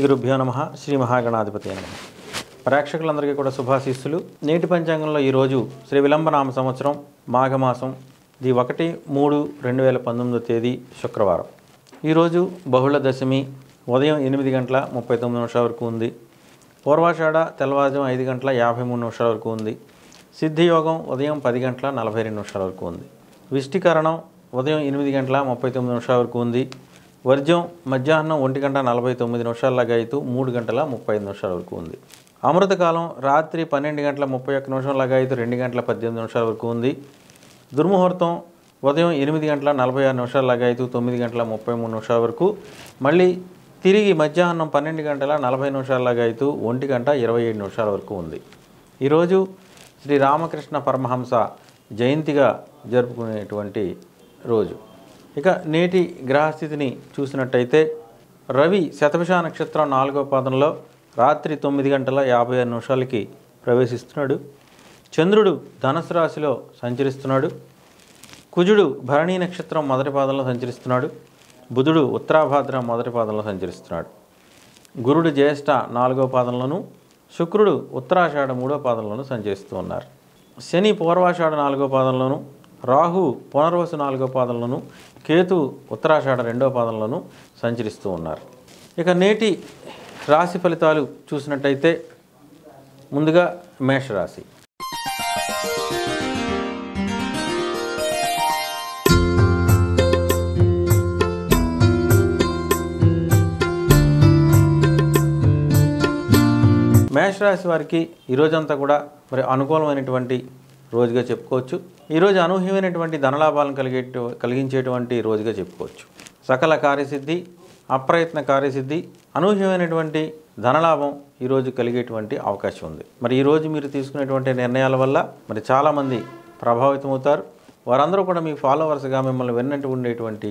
గురుభ్యో నమః. శ్రీ మహాగణాధిపతి నమః. ప్రేక్షకులందరికీ కూడా శుభాశీస్సులు. నేటి పంచాంగంలో ఈరోజు శ్రీ విలంబనామ సంవత్సరం మాఘమాసం 1/3/2019 తేదీ శుక్రవారం. ఈరోజు బహుళ దశమి ఉదయం 8 గంటల 39 వరకు ఉంది. పూర్వాషాఢ తెల్లవారుజాము 5 గంటల 53 వరకు ఉంది. సిద్ధియోగం ఉదయం 10 గంటల 42 వరకు ఉంది. విష్టికరణం ఉదయం 8 గంటల 39 వరకు ఉంది. వర్జ్యం మధ్యాహ్నం 1 గంట 49 లగాయితూ 3 గంటల 35 వరకు ఉంది. అమృతకాలం రాత్రి 12 గంటల 31 లగాయితూ 2 గంటల 18 వరకు ఉంది. దుర్ముహూర్తం ఉదయం 8 గంటల 46 లగాయితూ 9 గంటల 33 వరకు, మళ్ళీ తిరిగి మధ్యాహ్నం 12 గంటల 40 లగాయితూ 1 గంట 27 వరకు ఉంది. ఈరోజు శ్రీ రామకృష్ణ పరమహంస జయంతిగా జరుపుకునేటువంటి రోజు. ఇక నేటి గ్రహస్థితిని చూసినట్టయితే రవి శతభిష నక్షత్రం 4వ పాదంలో రాత్రి 9 గంటల 56 ప్రవేశిస్తున్నాడు. చంద్రుడు ధనుసు రాశిలో సంచరిస్తున్నాడు. కుజుడు భరణీ నక్షత్రం 1వ పాదంలో సంచరిస్తున్నాడు. బుధుడు ఉత్తరాభాద్ర 1వ పాదంలో సంచరిస్తున్నాడు. గురుడు జ్యేష్ఠ 4వ పాదంలోను, శుక్రుడు ఉత్తరాషాఢ 3వ పాదంలోను సంచరిస్తూ ఉన్నారు. శని పూర్వాషాఢ 4వ పాదంలోను, రాహు పునర్వసు 4వ పాదంలోను, కేతు ఉత్తరాషాఢ 2వ పాదంలోను సంచరిస్తూ ఉన్నారు. ఇక నేటి రాశి ఫలితాలు చూసినట్టయితే ముందుగా మేషరాశి. మేషరాశి వారికి ఈరోజంతా కూడా మరి అనుకూలమైనటువంటి రోజుగా చెప్పుకోవచ్చు. ఈరోజు అనూహ్యమైనటువంటి ధనలాభాలను కలిగించేటువంటి రోజుగా చెప్పుకోవచ్చు. సకల కార్యసిద్ధి, అప్రయత్న కార్యసిద్ధి, అనూహ్యమైనటువంటి ధనలాభం ఈరోజు కలిగేటువంటి అవకాశం ఉంది. మరి ఈరోజు మీరు తీసుకునేటువంటి నిర్ణయాల వల్ల మరి చాలామంది ప్రభావితం అవుతారు. వారందరూ కూడా మీ ఫాలోవర్స్గా మిమ్మల్ని విన్నట్టు ఉండేటువంటి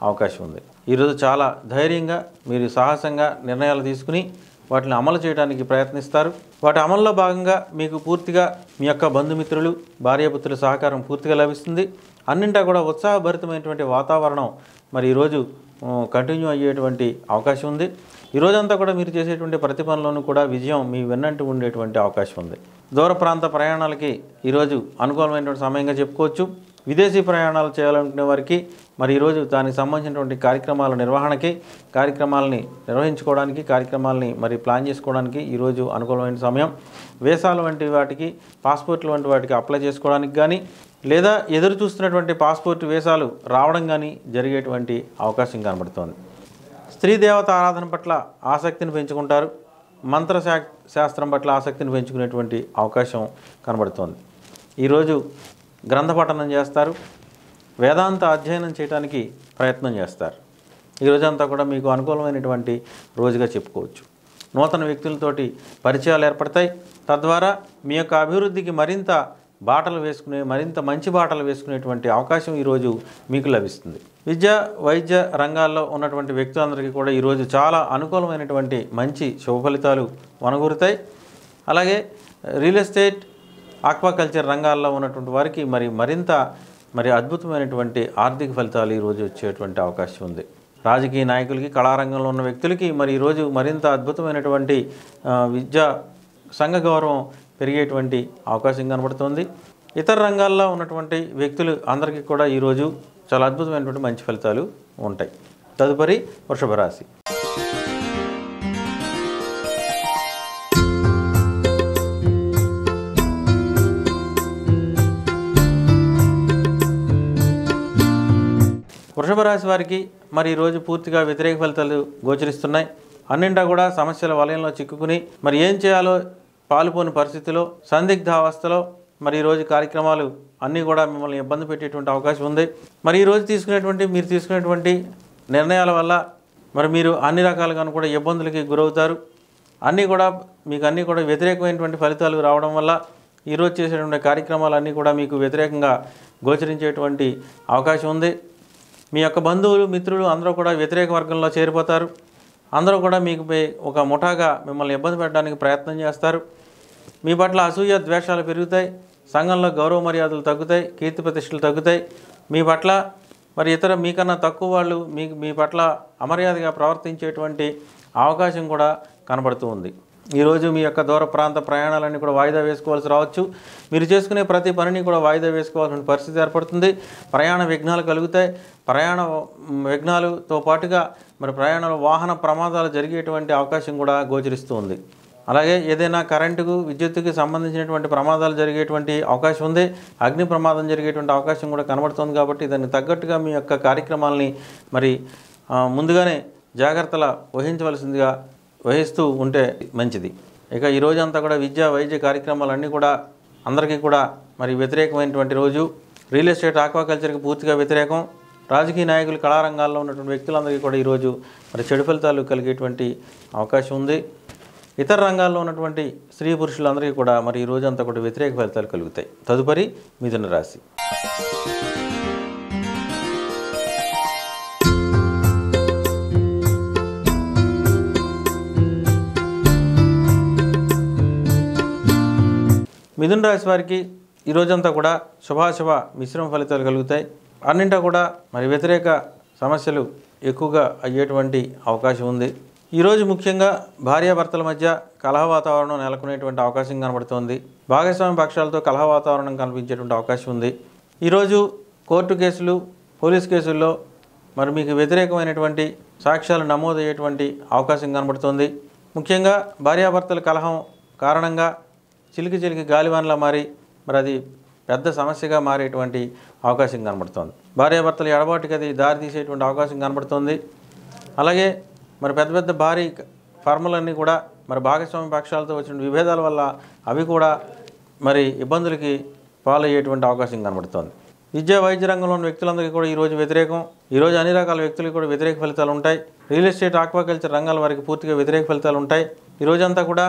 అవకాశం ఉంది. ఈరోజు చాలా ధైర్యంగా మీరు సాహసంగా నిర్ణయాలు తీసుకుని వాటిని అమలు చేయడానికి ప్రయత్నిస్తారు. వాటి అమల్లో భాగంగా మీకు పూర్తిగా మీ యొక్క బంధుమిత్రులు, భార్యాపుత్రుల సహకారం పూర్తిగా లభిస్తుంది. అన్నింటా కూడా ఉత్సాహభరితమైనటువంటి వాతావరణం మరి ఈరోజు కంటిన్యూ అయ్యేటువంటి అవకాశం ఉంది. ఈరోజంతా కూడా మీరు చేసేటువంటి ప్రతి పనిలోనూ కూడా విజయం మీ వెన్నంటూ ఉండేటువంటి అవకాశం ఉంది. దూర ప్రాంత ప్రయాణాలకి ఈరోజు అనుకూలమైనటువంటి సమయంగా చెప్పుకోవచ్చు. విదేశీ ప్రయాణాలు చేయాలనుకునే వారికి మరి ఈరోజు దానికి సంబంధించినటువంటి కార్యక్రమాల నిర్వహణకి, కార్యక్రమాలని నిర్వహించుకోవడానికి, కార్యక్రమాలని మరి ప్లాన్ చేసుకోవడానికి ఈరోజు అనుకూలమైన సమయం. వీసాలు వంటి వాటికి, పాస్పోర్ట్లు వంటి వాటికి అప్లై చేసుకోవడానికి కానీ, లేదా ఎదురు చూస్తున్నటువంటి పాస్పోర్ట్ వీసాలు రావడం కానీ జరిగేటువంటి అవకాశం కనబడుతోంది. స్త్రీ దేవత ఆరాధన పట్ల ఆసక్తిని పెంచుకుంటారు. మంత్ర శాస్త్రం పట్ల ఆసక్తిని పెంచుకునేటువంటి అవకాశం కనబడుతోంది. ఈరోజు గ్రంథ పఠనం చేస్తారు. వేదాంత అధ్యయనం చేయడానికి ప్రయత్నం చేస్తారు. ఈ రోజంతా కూడా మీకు అనుకూలమైనటువంటి రోజుగా చెప్పుకోవచ్చు. నూతన వ్యక్తులతోటి పరిచయాలు ఏర్పడతాయి. తద్వారా మీ యొక్క అభివృద్ధికి మరింత మంచి బాటలు వేసుకునేటువంటి అవకాశం ఈరోజు మీకు లభిస్తుంది. విద్య, వైద్య రంగాల్లో ఉన్నటువంటి వ్యక్తులందరికీ కూడా ఈరోజు చాలా అనుకూలమైనటువంటి మంచి శుభ ఫలితాలు వనగూరుతాయి. అలాగే రియల్ ఎస్టేట్, ఆక్వాకల్చర్ రంగాల్లో ఉన్నటువంటి వారికి మరింత అద్భుతమైనటువంటి ఆర్థిక ఫలితాలు ఈరోజు వచ్చేటువంటి అవకాశం ఉంది. రాజకీయ నాయకులకి, కళారంగంలో ఉన్న వ్యక్తులకి ఈరోజు మరింత అద్భుతమైనటువంటి విద్యా సంఘ గౌరవం పెరిగేటువంటి అవకాశం కనబడుతుంది. ఇతర రంగాల్లో ఉన్నటువంటి వ్యక్తులు అందరికీ కూడా ఈరోజు చాలా అద్భుతమైనటువంటి మంచి ఫలితాలు ఉంటాయి. తదుపరి వృషభ రాశి. వృషభ రాశి వారికి మరి ఈరోజు పూర్తిగా వ్యతిరేక ఫలితాలు గోచరిస్తున్నాయి. అన్నింటా కూడా సమస్యల వలయంలో చిక్కుకుని మరి ఏం చేయాలో పాలుపోని పరిస్థితిలో, సందిగ్ధావస్థలో మరి ఈరోజు కార్యక్రమాలు అన్నీ కూడా మిమ్మల్ని ఇబ్బంది పెట్టేటువంటి అవకాశం ఉంది. మరి ఈరోజు మీరు తీసుకునేటువంటి నిర్ణయాల వల్ల మరి మీరు అన్ని రకాలుగాను కూడా ఇబ్బందులకి గురవుతారు. అన్నీ కూడా వ్యతిరేకమైనటువంటి ఫలితాలు రావడం వల్ల ఈరోజు చేసేటువంటి కార్యక్రమాలు అన్నీ కూడా మీకు వ్యతిరేకంగా గోచరించేటువంటి అవకాశం ఉంది. మీ యొక్క బంధువులు, మిత్రులు అందరూ కూడా వ్యతిరేక వర్గంలో చేరిపోతారు. అందరూ కూడా మీకు ఒక ముఠాగా మిమ్మల్ని ఇబ్బంది పెట్టడానికి ప్రయత్నం చేస్తారు. మీ పట్ల అసూయ, ద్వేషాలు పెరుగుతాయి. సంఘంలో గౌరవ మర్యాదలు తగ్గుతాయి, కీర్తి ప్రతిష్టలు తగ్గుతాయి. మీ పట్ల మరి ఇతర మీకన్నా తక్కువ వాళ్ళు మీ పట్ల అమర్యాదగా ప్రవర్తించేటువంటి అవకాశం కూడా కనబడుతూ ఉంది. ఈరోజు మీ యొక్క దూర ప్రాంత ప్రయాణాలన్నీ కూడా వాయిదా వేసుకోవాల్సి రావచ్చు. మీరు చేసుకునే ప్రతి పనిని కూడా వాయిదా వేసుకోవాల్సిన పరిస్థితి ఏర్పడుతుంది. ప్రయాణ విఘ్నాలు కలుగుతాయి. ప్రయాణ విఘ్నాలతో పాటుగా ప్రయాణంలో వాహన ప్రమాదాలు జరిగేటువంటి అవకాశం కూడా గోచరిస్తూ ఉంది. అలాగే ఏదైనా కరెంటుకు విద్యుత్తుకి సంబంధించినటువంటి ప్రమాదాలు జరిగేటువంటి అవకాశం ఉంది. అగ్ని ప్రమాదం జరిగేటువంటి అవకాశం కూడా కనబడుతుంది. కాబట్టి దానికి తగ్గట్టుగా మీ యొక్క కార్యక్రమాలని ముందుగానే జాగ్రత్తలు వహించవలసిందిగా వహిస్తూ ఉంటే మంచిది. ఇక ఈ రోజంతా కూడా విద్యా వైద్య కార్యక్రమాలన్నీ కూడా అందరికీ కూడా వ్యతిరేకమైనటువంటి రోజు. రియల్ ఎస్టేట్ ఆక్వాకల్చర్కి పూర్తిగా వ్యతిరేకం. రాజకీయ నాయకులు కళారంగాల్లో ఉన్నటువంటి వ్యక్తులందరికీ కూడా ఈరోజు చెడు ఫలితాలు కలిగేటువంటి అవకాశం ఉంది. ఇతర రంగాల్లో ఉన్నటువంటి స్త్రీ పురుషులందరికీ కూడా ఈ రోజంతా కూడా వ్యతిరేక ఫలితాలు కలుగుతాయి. తదుపరి మిథున రాశి. మిథున రాశి వారికి ఈ రోజంతా కూడా శుభాశుభ మిశ్రమ ఫలితాలు కలుగుతాయి. అన్నింటా కూడా వ్యతిరేక సమస్యలు ఎక్కువగా అయ్యేటువంటి అవకాశం ఉంది. ఈరోజు ముఖ్యంగా భార్యాభర్తల మధ్య కలహ వాతావరణం నెలకొనేటువంటి అవకాశం కనబడుతోంది. భాగస్వామ్య పక్షాలతో కలహ వాతావరణం కనిపించేటువంటి అవకాశం ఉంది. ఈరోజు కోర్టు కేసులు, పోలీస్ కేసుల్లో మీకు వ్యతిరేకమైనటువంటి సాక్ష్యాలు నమోదయ్యేటువంటి అవకాశం కనబడుతోంది. ముఖ్యంగా భార్యాభర్తల కలహం కారణంగా చిలికి గాలివానలా మారి అది పెద్ద సమస్యగా మారేటువంటి అవకాశం కనబడుతోంది. భార్యాభర్తల ఎడబాటుకి అది దారి తీసేటువంటి అవకాశం కనబడుతోంది. అలాగే పెద్ద భారీ ఫార్ములన్నీ కూడా భాగస్వామ్య పక్షాలతో వచ్చిన విభేదాల వల్ల అవి కూడా ఇబ్బందులకి పాలయ్యేటువంటి అవకాశం కనబడుతోంది. విద్యా వైద్య రంగంలో ఉన్న వ్యక్తులందరికీ కూడా ఈరోజు వ్యతిరేకం. ఈరోజు అన్ని రకాల వ్యక్తులకు కూడా వ్యతిరేక ఫలితాలు ఉంటాయి. రియల్ ఎస్టేట్ ఆక్వాకల్చర్ రంగాల వారికి పూర్తిగా వ్యతిరేక ఫలితాలు ఉంటాయి. ఈరోజంతా కూడా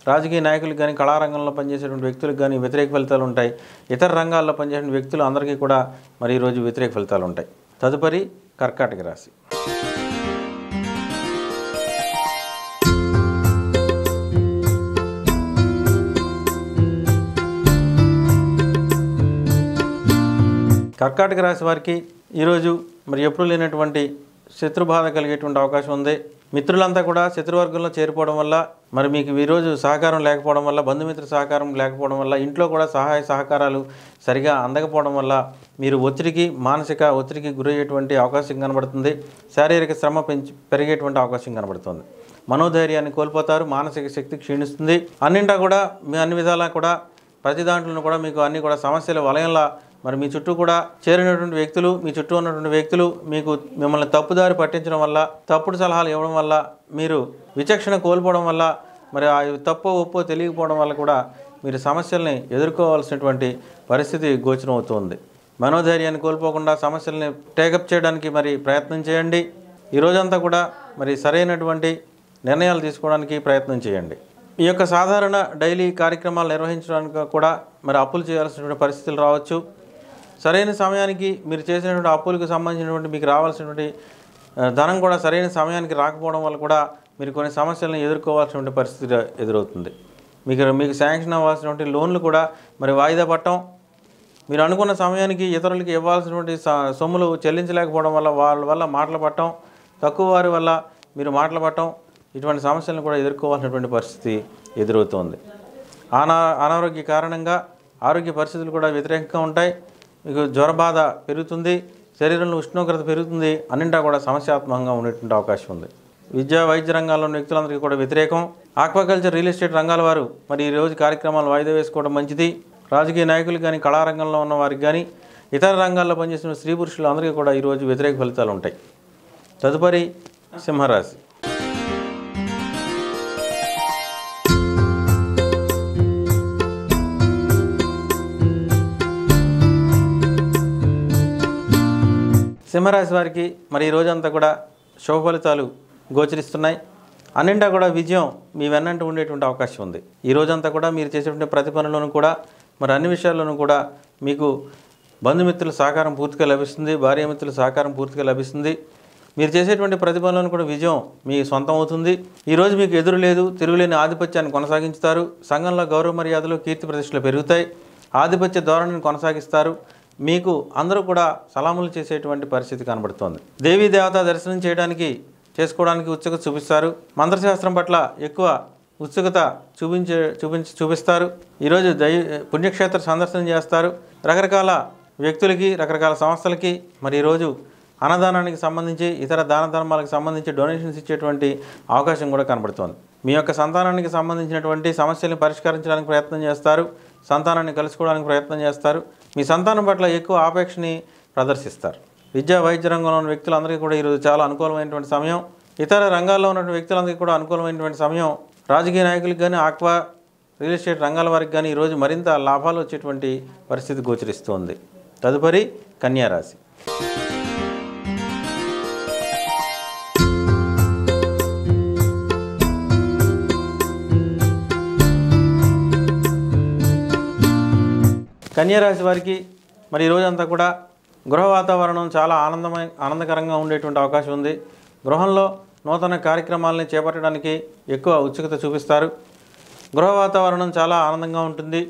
రాజకీయ నాయకులకు కానీ కళారంగంలో పనిచేసేటువంటి వ్యక్తులకు కానీ వ్యతిరేక ఫలితాలు ఉంటాయి. ఇతర రంగాల్లో పనిచేసిన వ్యక్తులు అందరికీ కూడా ఈరోజు వ్యతిరేక ఫలితాలు ఉంటాయి. తదుపరి కర్కాటక రాశి. కర్కాటక రాశి వారికి ఈరోజు ఎప్పుడు లేనటువంటి శత్రుబాధ కలిగేటువంటి అవకాశం ఉంది. మిత్రులంతా కూడా శత్రువర్గంలో చేరిపోవడం వల్ల మీకు ఈరోజు సహకారం లేకపోవడం వల్ల, బంధుమిత్ర సహకారం లేకపోవడం వల్ల, ఇంట్లో కూడా సహాయ సహకారాలు సరిగా అందకపోవడం వల్ల మీరు మానసిక ఒత్తిడికి గురయ్యేటువంటి అవకాశం కనబడుతుంది. శారీరక శ్రమ పెరిగేటువంటి అవకాశం కనబడుతుంది. మనోధైర్యాన్ని కోల్పోతారు. మానసిక శక్తి క్షీణిస్తుంది. అన్నింటా కూడా అన్ని విధాలా కూడా ప్రతి దాంట్లో కూడా మీకు అన్ని కూడా సమస్యల వలయంలా మీ చుట్టూ కూడా చేరినటువంటి వ్యక్తులు, మీ చుట్టూ ఉన్నటువంటి వ్యక్తులు మిమ్మల్ని తప్పుదారి పట్టించడం వల్ల, తప్పుడు సలహాలు ఇవ్వడం వల్ల, మీరు విచక్షణ కోల్పోవడం వల్ల, ఆ తప్పో ఒప్పో తెలియకపోవడం వల్ల కూడా మీరు సమస్యల్ని ఎదుర్కోవాల్సినటువంటి పరిస్థితి గోచరం అవుతుంది. మనోధైర్యాన్ని కోల్పోకుండా సమస్యల్ని టేకప్ చేయడానికి ప్రయత్నం చేయండి. ఈ రోజంతా కూడా సరైనటువంటి నిర్ణయాలు తీసుకోవడానికి ప్రయత్నం చేయండి. ఈ యొక్క సాధారణ డైలీ కార్యక్రమాలు నిర్వహించడానికి కూడా అప్పులు చేయాల్సినటువంటి పరిస్థితులు రావచ్చు. సరైన సమయానికి మీరు చేసినటువంటి అప్పులకు సంబంధించినటువంటి మీకు రావాల్సినటువంటి ధనం కూడా సరైన సమయానికి రాకపోవడం వల్ల కూడా మీరు కొన్ని సమస్యలను ఎదుర్కోవాల్సినటువంటి పరిస్థితి ఎదురవుతుంది. మీకు శాంక్షన్ అవ్వాల్సినటువంటి లోన్లు కూడా వాయిదా పడటం, మీరు అనుకున్న సమయానికి ఇతరులకి ఇవ్వాల్సినటువంటి సొమ్ములు చెల్లించలేకపోవడం వల్ల వాళ్ళ వల్ల మాటలు పడటం, తక్కువ వారి వల్ల మీరు మాటలు పడటం, ఇటువంటి సమస్యలను కూడా ఎదుర్కోవాల్సినటువంటి పరిస్థితి ఎదురవుతోంది. అనారోగ్య కారణంగా ఆరోగ్య పరిస్థితులు కూడా వ్యతిరేకంగా ఉంటాయి. మీకు జ్వరబాధ పెరుగుతుంది, శరీరంలో ఉష్ణోగ్రత పెరుగుతుంది. అన్నింటా కూడా సమస్యాత్మకంగా ఉండేటువంటి అవకాశం ఉంది. విద్యా వైద్య రంగాల్లో ఉన్న వ్యక్తులందరికీ కూడా వ్యతిరేకం. ఆక్వాకల్చర్, రియల్ ఎస్టేట్ రంగాల వారు ఈ రోజు కార్యక్రమాలు వాయిదా వేసుకోవడం మంచిది. రాజకీయ నాయకులు కానీ కళారంగంలో ఉన్న వారికి కానీ ఇతర రంగాల్లో పనిచేసిన స్త్రీ పురుషులు అందరికీ కూడా ఈరోజు వ్యతిరేక ఫలితాలు ఉంటాయి. తదుపరి సింహరాశి. సింహరాశి వారికి ఈ రోజంతా కూడా శుభ ఫలితాలు గోచరిస్తున్నాయి. అన్నింటా కూడా విజయం మీ వెన్నంటూ ఉండేటువంటి అవకాశం ఉంది. ఈ రోజంతా కూడా మీరు చేసేటువంటి ప్రతి పనులను కూడా అన్ని విషయాల్లోనూ కూడా మీకు బంధుమిత్రుల సహకారం పూర్తిగా లభిస్తుంది. భార్యామిత్రుల సహకారం పూర్తిగా లభిస్తుంది. మీరు చేసేటువంటి ప్రతి పనులను కూడా విజయం మీ సొంతం అవుతుంది. ఈరోజు మీకు ఎదురు లేదు, తిరుగులేని ఆధిపత్యాన్ని కొనసాగించుతారు. సంఘంలో గౌరవ మర్యాదలు, కీర్తి ప్రతిష్టలు పెరుగుతాయి. ఆధిపత్య ధోరణిని కొనసాగిస్తారు. మీకు అందరూ కూడా సలాములు చేసేటువంటి పరిస్థితి కనబడుతోంది. దేవీ దేవతా దర్శనం చేయడానికి చేసుకోవడానికి ఉత్సుకత చూపిస్తారు. మంత్రశాస్త్రం పట్ల ఎక్కువ ఉత్సుకత చూపిస్తారు. ఈరోజు పుణ్యక్షేత్ర సందర్శనం చేస్తారు. రకరకాల వ్యక్తులకి, రకరకాల సంస్థలకి మరి ఈరోజు అన్నదానానికి సంబంధించి, ఇతర దాన ధర్మాలకు సంబంధించి డొనేషన్స్ ఇచ్చేటువంటి అవకాశం కూడా కనబడుతోంది. మీ యొక్క సంతానానికి సంబంధించినటువంటి సమస్యలను పరిష్కరించడానికి ప్రయత్నం చేస్తారు. సంతానాన్ని కలుసుకోవడానికి ప్రయత్నం చేస్తారు. మీ సంతానం పట్ల ఎక్కువ ఆపేక్షని ప్రదర్శిస్తారు. విద్యా వైద్య రంగంలో ఉన్న వ్యక్తులందరికీ కూడా ఈరోజు చాలా అనుకూలమైనటువంటి సమయం. ఇతర రంగాల్లో ఉన్నటువంటి వ్యక్తులందరికీ కూడా అనుకూలమైనటువంటి సమయం. రాజకీయ నాయకులకు కానీ, ఆక్వా, రియల్ ఎస్టేట్ రంగాల వారికి కానీ ఈరోజు మరింత లాభాలు వచ్చేటువంటి పరిస్థితి గోచరిస్తుంది. తదుపరి కన్యా రాశి. కన్యా రాశి వారికి మరి ఈరోజంతా కూడా గృహ వాతావరణం చాలా ఆనందకరంగా ఉండేటువంటి అవకాశం ఉంది. గృహంలో నూతన కార్యక్రమాలని చేపట్టడానికి ఎక్కువ ఉత్సుకత చూపిస్తారు. గృహ వాతావరణం చాలా ఆనందంగా ఉంటుంది.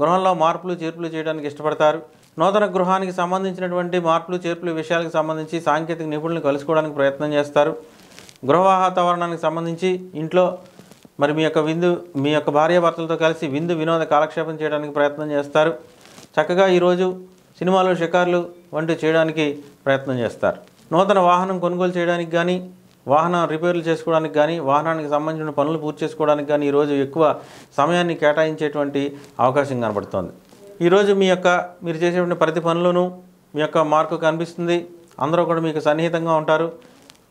గృహంలో మార్పులు చేర్పులు చేయడానికి ఇష్టపడతారు. నూతన గృహానికి సంబంధించినటువంటి మార్పులు చేర్పులు విషయాలకు సంబంధించి సాంకేతిక నిపుణులను కలుసుకోవడానికి ప్రయత్నం చేస్తారు. గృహ వాతావరణానికి సంబంధించి ఇంట్లో మరి మీ యొక్క భార్యాభర్తలతో కలిసి వినోద కాలక్షేపం చేయడానికి ప్రయత్నం చేస్తారు. చక్కగా ఈరోజు సినిమాలు, షికార్లు వంటివి చేయడానికి ప్రయత్నం చేస్తారు. నూతన వాహనం కొనుగోలు చేయడానికి కానీ, వాహనం రిపేర్లు చేసుకోవడానికి కానీ, వాహనానికి సంబంధించిన పనులు పూర్తి చేసుకోవడానికి కానీ ఈరోజు ఎక్కువ సమయాన్ని కేటాయించేటువంటి అవకాశం కనబడుతోంది. ఈరోజు మీరు చేసేటువంటి ప్రతి పనులను మీ యొక్క మార్కు కనిపిస్తుంది. అందరూ కూడా మీకు సన్నిహితంగా ఉంటారు.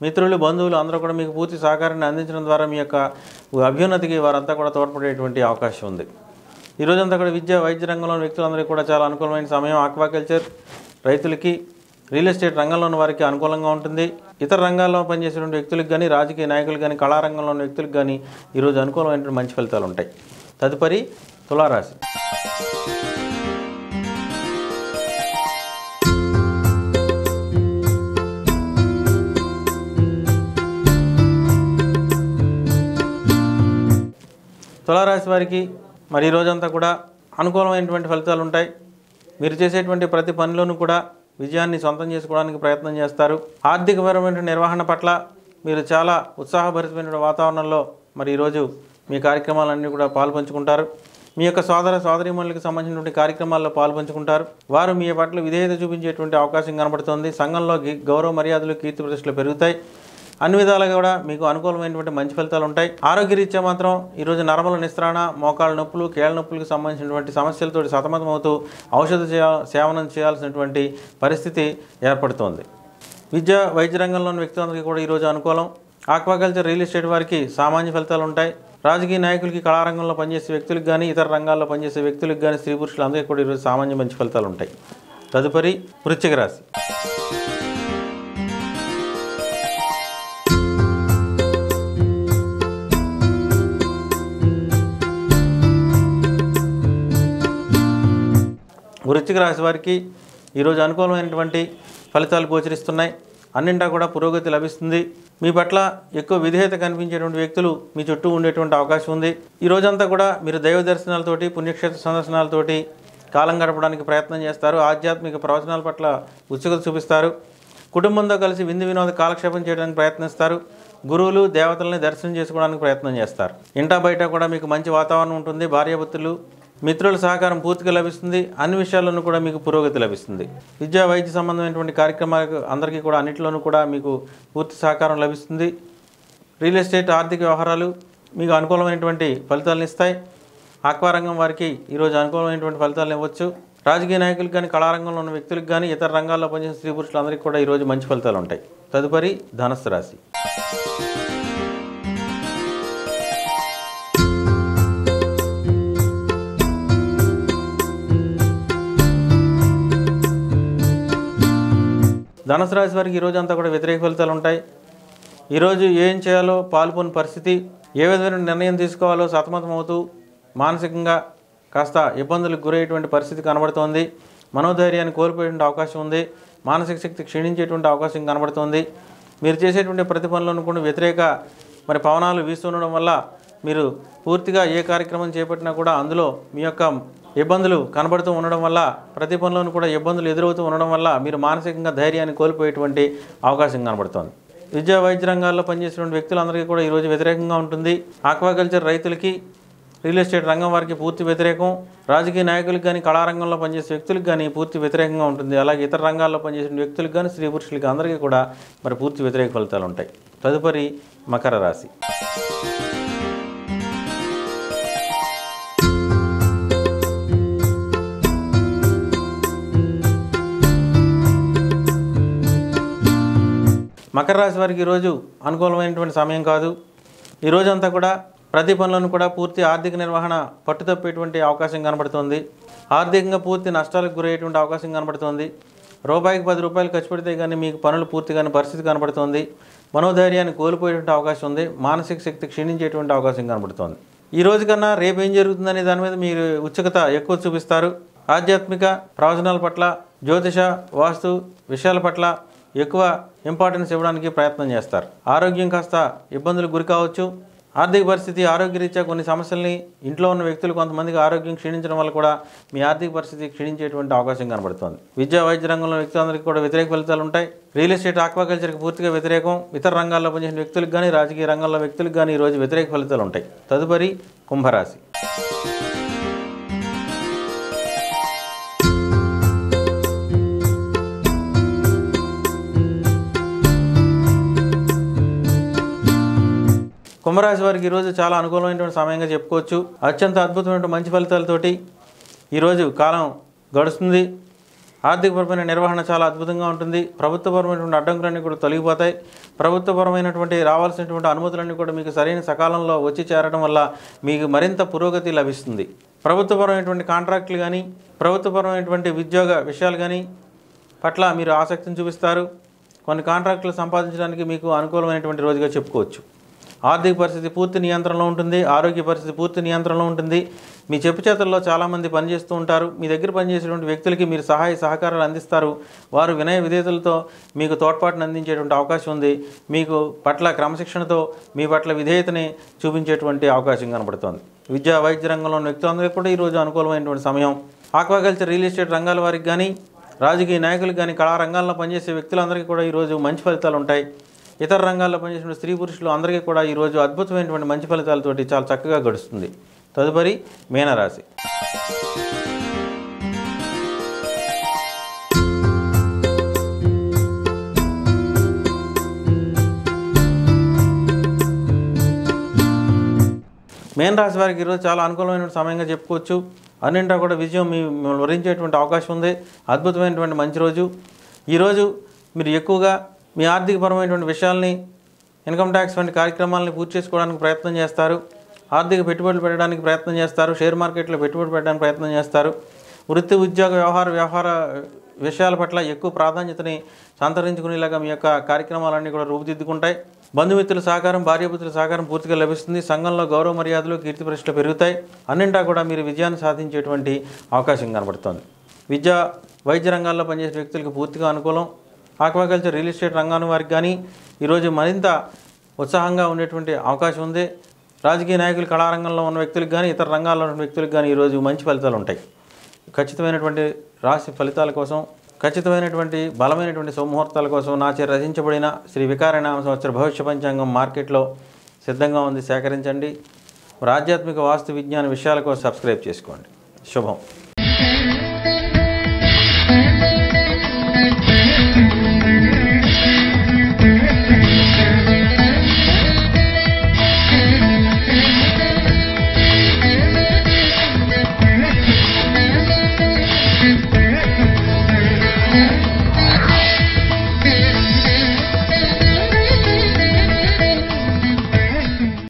మిత్రులు, బంధువులు అందరూ కూడా మీకు పూర్తి సహకారాన్ని అందించడం ద్వారా మీ యొక్క అభ్యున్నతికి వారంతా కూడా తోడ్పడేటువంటి అవకాశం ఉంది. ఈరోజంతా కూడా విద్యా వైద్య రంగంలోని వ్యక్తులందరికీ కూడా చాలా అనుకూలమైన సమయం. ఆక్వాకల్చర్ రైతులకి, రియల్ ఎస్టేట్ రంగంలో ఉన్న వారికి అనుకూలంగా ఉంటుంది. ఇతర రంగాల్లో పనిచేసేటువంటి వ్యక్తులకు కానీ, రాజకీయ నాయకులు కానీ, కళారంగంలో ఉన్న వ్యక్తులకు కానీ ఈరోజు అనుకూలమైనటువంటి మంచి ఫలితాలు ఉంటాయి. తదుపరి తులారాశి. తులారాశి వారికి మరి ఈరోజంతా కూడా అనుకూలమైనటువంటి ఫలితాలు ఉంటాయి. మీరు చేసేటువంటి ప్రతి పనిలోనూ కూడా విజయాన్ని సొంతం చేసుకోవడానికి ప్రయత్నం చేస్తారు. ఆర్థికపరమైన నిర్వహణ పట్ల మీరు చాలా ఉత్సాహభరితమైన వాతావరణంలో మరి ఈరోజు మీ కార్యక్రమాలన్నీ కూడా పాల్పంచుకుంటారు. మీ యొక్క సోదరీమణులకు సంబంధించినటువంటి కార్యక్రమాల్లో పాల్పంచుకుంటారు. వారు మీ పట్ల విధేయత చూపించేటువంటి అవకాశం కనబడుతుంది. సంఘంలో గౌరవ మర్యాదలు, కీర్తి ప్రతిష్టలు పెరుగుతాయి. అన్ని విధాలుగా కూడా మీకు అనుకూలమైనటువంటి మంచి ఫలితాలు ఉంటాయి. ఆరోగ్యరీత్యా మాత్రం ఈరోజు నరముల నిస్త్రాణ, మోకాళ్ళ నొప్పులు, కీళ్ళ నొప్పులకు సంబంధించినటువంటి సమస్యలతో సతమతమవుతూ ఔషధ సేవనం చేయాల్సినటువంటి పరిస్థితి ఏర్పడుతోంది. విద్యా వైద్య రంగంలోని వ్యక్తులందరికీ కూడా ఈరోజు అనుకూలం. ఆక్వాకల్చర్, రియల్ ఎస్టేట్ వారికి సామాన్య ఫలితాలు ఉంటాయి. రాజకీయ నాయకులకి, కళారంగంలో పనిచేసే వ్యక్తులకు కానీ, ఇతర రంగాల్లో పనిచేసే వ్యక్తులకు కానీ, స్త్రీ పురుషులందరికీ కూడా ఈరోజు సామాన్య మంచి ఫలితాలు ఉంటాయి. తదుపరి వృశ్చిక రాశి. వృశ్చిక రాశి వారికి ఈరోజు అనుకూలమైనటువంటి ఫలితాలు గోచరిస్తున్నాయి. అన్నింటా కూడా పురోగతి లభిస్తుంది. మీ పట్ల ఎక్కువ విధేయత కనిపించేటువంటి వ్యక్తులు మీ చుట్టూ ఉండేటువంటి అవకాశం ఉంది. ఈ రోజంతా కూడా మీరు దైవ దర్శనాలతోటి, పుణ్యక్షేత్ర సందర్శనాలతోటి కాలం గడపడానికి ప్రయత్నం చేస్తారు. ఆధ్యాత్మిక ప్రవచనాల పట్ల ఉత్సుకత చూపిస్తారు. కుటుంబంతో కలిసి వినోద కాలక్షేపం చేయడానికి ప్రయత్నిస్తారు. గురువులు, దేవతల్ని దర్శనం చేసుకోవడానికి ప్రయత్నం చేస్తారు. ఇంటా బయట కూడా మీకు మంచి వాతావరణం ఉంటుంది. భార్యాభర్తలు, మిత్రుల సహకారం పూర్తిగా లభిస్తుంది. అన్ని విషయాల్లోనూ కూడా మీకు పురోగతి లభిస్తుంది. విద్యా వైద్య సంబంధమైనటువంటి కార్యక్రమాలకు అందరికీ కూడా అన్నింటిలోనూ కూడా మీకు పూర్తి సహకారం లభిస్తుంది. రియల్ ఎస్టేట్, ఆర్థిక వ్యవహారాలు మీకు అనుకూలమైనటువంటి ఫలితాలను ఇస్తాయి. ఆక్వా రంగం వారికి ఈరోజు అనుకూలమైనటువంటి ఫలితాలను ఇవ్వచ్చు. రాజకీయ నాయకులకు కానీ, కళారంగంలో ఉన్న వ్యక్తులకు కానీ, ఇతర రంగాల్లో పనిచేసే స్త్రీ పురుషులందరికీ కూడా ఈరోజు మంచి ఫలితాలు ఉంటాయి. తదుపరి ధనుస్సు రాశి. ధనుసు రాశి వారికి ఈరోజు అంతా కూడా వ్యతిరేక ఫలితాలు ఉంటాయి. ఈరోజు ఏం చేయాలో పాల్పొని పరిస్థితి, ఏ విధమైన నిర్ణయం తీసుకోవాలో సతమతమవుతూ మానసికంగా కాస్త ఇబ్బందులకు గురయ్యేటువంటి పరిస్థితి కనబడుతోంది. మనోధైర్యాన్ని కోల్పోయేటువంటి అవకాశం ఉంది. మానసిక శక్తి క్షీణించేటువంటి అవకాశం కనబడుతోంది. మీరు చేసేటువంటి ప్రతి పనులను కూడా వ్యతిరేక పవనాలు వీస్తుండడం వల్ల మీరు పూర్తిగా ఏ కార్యక్రమం చేపట్టినా కూడా అందులో మీ యొక్క ఇబ్బందులు కనబడుతూ ఉండడం వల్ల, ప్రతి పనులను కూడా ఇబ్బందులు ఎదురవుతూ ఉండడం వల్ల మీరు మానసికంగా ధైర్యాన్ని కోల్పోయేటువంటి అవకాశం కనబడుతోంది. విద్యా వైద్య రంగాల్లో పనిచేసినటువంటి వ్యక్తులందరికీ కూడా ఈరోజు వ్యతిరేకంగా ఉంటుంది. ఆక్వాకల్చర్ రైతులకి, రియల్ ఎస్టేట్ రంగం వారికి పూర్తి వ్యతిరేకం. రాజకీయ నాయకులకు కానీ, కళారంగంలో పనిచేసే వ్యక్తులకు కానీ పూర్తి వ్యతిరేకంగా ఉంటుంది. అలాగే ఇతర రంగాల్లో పనిచేసిన వ్యక్తులకు కానీ, స్త్రీ పురుషులకి అందరికీ కూడా మరి పూర్తి వ్యతిరేక ఫలితాలు ఉంటాయి. తదుపరి మకర రాశి. మకర రాశి వారికి ఈరోజు అనుకూలమైనటువంటి సమయం కాదు. ఈ రోజంతా కూడా ప్రతి పనులను కూడా పూర్తి ఆర్థిక నిర్వహణ పట్టుతప్పేటువంటి అవకాశం కనబడుతుంది. ఆర్థికంగా పూర్తి నష్టాలకు గురయ్యేటువంటి అవకాశం కనబడుతుంది. రూపాయికి 10 రూపాయలు ఖర్చు పెడితే కానీ మీకు పనులు పూర్తి కాని పరిస్థితి కనబడుతుంది. మనోధైర్యాన్ని కోల్పోయేటువంటి అవకాశం ఉంది. మానసిక శక్తి క్షీణించేటువంటి అవకాశం కనబడుతుంది. ఈ రోజు కన్నా రేపు ఏం జరుగుతుందనే దాని మీద మీరు ఉత్సుకత ఎక్కువ చూపిస్తారు. ఆధ్యాత్మిక ప్రవచనాల పట్ల, జ్యోతిష, వాస్తు విషయాల పట్ల ఎక్కువ ఇంపార్టెన్స్ ఇవ్వడానికి ప్రయత్నం చేస్తారు. ఆరోగ్యం కాస్త ఇబ్బందులకు గురి కావచ్చు. ఆర్థిక పరిస్థితి, ఆరోగ్యరీత్యా కొన్ని సమస్యల్ని, ఇంట్లో ఉన్న వ్యక్తులు కొంతమందికి ఆరోగ్యం క్షీణించడం వల్ల కూడా మీ ఆర్థిక పరిస్థితి క్షీణించేటువంటి అవకాశం కనబడుతుంది. విద్యా వైద్య రంగంలో వ్యక్తులందరికీ కూడా వ్యతిరేక ఫలితాలు ఉంటాయి. రియల్ ఎస్టేట్, ఆక్వాకల్చర్కి పూర్తిగా వ్యతిరేకం. ఇతర రంగాల్లో పనిచేసిన వ్యక్తులకు కానీ, రాజకీయ రంగంలో వ్యక్తులకు కానీ ఈరోజు వ్యతిరేక ఫలితాలు ఉంటాయి. తదుపరి కుంభరాశి. కుంభరాశి వారికి ఈరోజు చాలా అనుకూలమైనటువంటి సమయంగా చెప్పుకోవచ్చు. అత్యంత అద్భుతమైన మంచి ఫలితాలతోటి ఈరోజు కాలం గడుస్తుంది. ఆర్థికపరమైన నిర్వహణ చాలా అద్భుతంగా ఉంటుంది. ప్రభుత్వపరమైనటువంటి అడ్డంకులన్నీ కూడా తొలగిపోతాయి. ప్రభుత్వపరమైనటువంటి రావాల్సినటువంటి అనుమతులన్నీ కూడా మీకు సరైన సకాలంలో వచ్చి చేరడం వల్ల మీకు మరింత పురోగతి లభిస్తుంది. ప్రభుత్వపరమైనటువంటి కాంట్రాక్టులు కానీ, ప్రభుత్వపరమైనటువంటి ఉద్యోగ విషయాలు కానీ పట్ల మీరు ఆసక్తిని చూపిస్తారు. కొన్ని కాంట్రాక్టులు సంపాదించడానికి మీకు అనుకూలమైనటువంటి రోజుగా చెప్పుకోవచ్చు. ఆర్థిక పరిస్థితి పూర్తి నియంత్రణలో ఉంటుంది. ఆరోగ్య పరిస్థితి పూర్తి నియంత్రణలో ఉంటుంది. మీ చెప్పు చేతుల్లో చాలామంది పనిచేస్తూ ఉంటారు. మీ దగ్గర పనిచేసేటువంటి వ్యక్తులకి మీరు సహాయ సహకారాలు అందిస్తారు. వారు వినయ విధేయతలతో మీకు తోడ్పాటును అందించేటువంటి అవకాశం ఉంది. మీకు పట్ల క్రమశిక్షణతో మీ పట్ల విధేయతని చూపించేటువంటి అవకాశం కనబడుతుంది. విద్యా వైద్య రంగంలో ఉన్న వ్యక్తులందరికీ కూడా ఈరోజు అనుకూలమైనటువంటి సమయం. ఆక్వాకల్చర్, రియల్ ఎస్టేట్ రంగాల వారికి కానీ, రాజకీయ నాయకులకు కానీ, కళారంగాల్లో పనిచేసే వ్యక్తులందరికీ కూడా ఈరోజు మంచి ఫలితాలు ఉంటాయి. ఇతర రంగాల్లో పనిచేసిన స్త్రీ పురుషులు అందరికీ కూడా ఈరోజు అద్భుతమైనటువంటి మంచి ఫలితాలతోటి చాలా చక్కగా గడుస్తుంది. తదుపరి మీనరాశి. మీనరాశి వారికి ఈరోజు చాలా అనుకూలమైన సమయంగా చెప్పుకోవచ్చు. అన్నింటా కూడా విజయం మిమ్మల్ని వరించేటువంటి అవకాశం ఉంది. అద్భుతమైనటువంటి మంచి రోజు. ఈరోజు మీరు ఎక్కువగా మీ ఆర్థికపరమైనటువంటి విషయాల్ని, ఇన్కమ్ ట్యాక్స్ వంటి కార్యక్రమాలని పూర్తి చేసుకోవడానికి ప్రయత్నం చేస్తారు. ఆర్థిక పెట్టుబడులు పెట్టడానికి ప్రయత్నం చేస్తారు. షేర్ మార్కెట్లో పెట్టుబడి పెట్టడానికి ప్రయత్నం చేస్తారు. వృత్తి, ఉద్యోగ, వ్యవహార విషయాల పట్ల ఎక్కువ ప్రాధాన్యతని సంతరించుకునేలాగా మీ యొక్క కార్యక్రమాలన్నీ కూడా రూపుదిద్దుకుంటాయి. బంధుమిత్రుల సహకారం, భార్యాపుత్రుల సహకారం పూర్తిగా లభిస్తుంది. సంఘంలో గౌరవ మర్యాదలు, కీర్తి ప్రతిష్టలు పెరుగుతాయి. అన్నింటా కూడా మీరు విజయాన్ని సాధించేటువంటి అవకాశం కనబడుతుంది. విద్యా వైద్య రంగాల్లో పనిచేసే వ్యక్తులకు పూర్తిగా అనుకూలం. ఆక్వాకల్చర్, రియల్ ఎస్టేట్ రంగాన్ని వారికి కానీ ఈరోజు మరింత ఉత్సాహంగా ఉండేటువంటి అవకాశం ఉంది. రాజకీయ నాయకులు, కళారంగంలో ఉన్న వ్యక్తులకు కానీ, ఇతర రంగాల్లో ఉన్న వ్యక్తులకు కానీ ఈరోజు మంచి ఫలితాలు ఉంటాయి. ఖచ్చితమైనటువంటి రాశి ఫలితాల కోసం, ఖచ్చితమైనటువంటి బలమైనటువంటి శుభముహూర్తాల కోసం నాచే రచించబడిన శ్రీ వికారనామ సంవత్సర భవిష్య పంచాంగం మార్కెట్లో సిద్ధంగా ఉంది. సేకరించండి. ఆధ్యాత్మిక వాస్తు విజ్ఞాన విషయాల కోసం సబ్స్క్రైబ్ చేసుకోండి. శుభం.